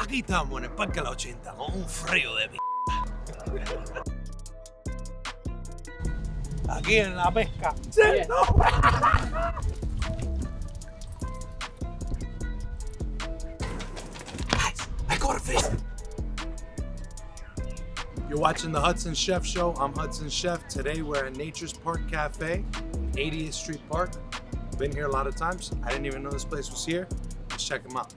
Aquí estamos en el Parque La 80 con un frío de mierda. Aquí en la pesca. ¡Sí! ¡No! Guys, I caught a fish. You're watching the Hudson Chef Show. I'm Hudson Chef. Today we're at Nature's Park Cafe, 80th Street Park. Been here a lot of times. I didn't even know this place was here. Let's check them out.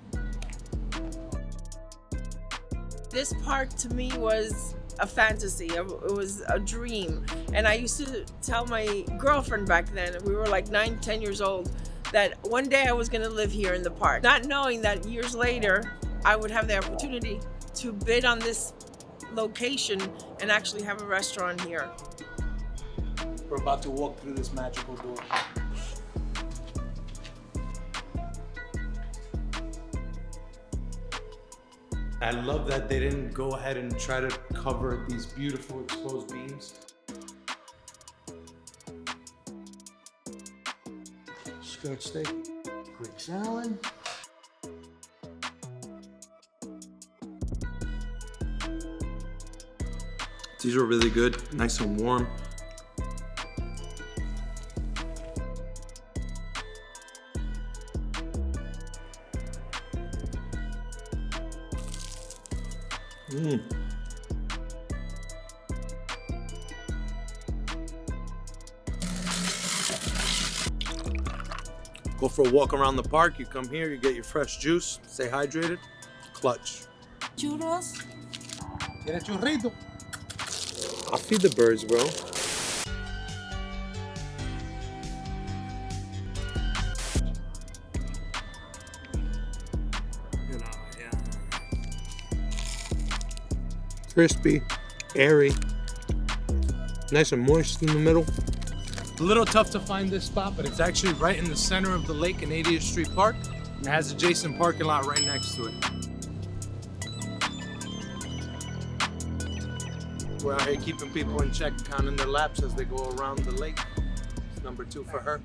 This park to me was a fantasy. It was a dream. And I used to tell my girlfriend back then, we were like 9, 10 years old, that one day I was gonna live here in the park. Not knowing that years later, I would have the opportunity to bid on this location and actually have a restaurant here. We're about to walk through this magical door. I love that they didn't go ahead and try to cover these beautiful exposed beams. Skirt steak, Greek salad. These are really good, nice and warm. Go for a walk around the park. You come here, you get your fresh juice, stay hydrated, clutch. Churros. ¿Quieres churrito? I'll feed the birds, bro. Crispy, airy, nice and moist in the middle. A little tough to find this spot, but it's actually right in the center of the lake in 80th Street Park, and it has adjacent parking lot right next to it. We're out here keeping people in check, counting their laps as they go around the lake. It's number 2 for her.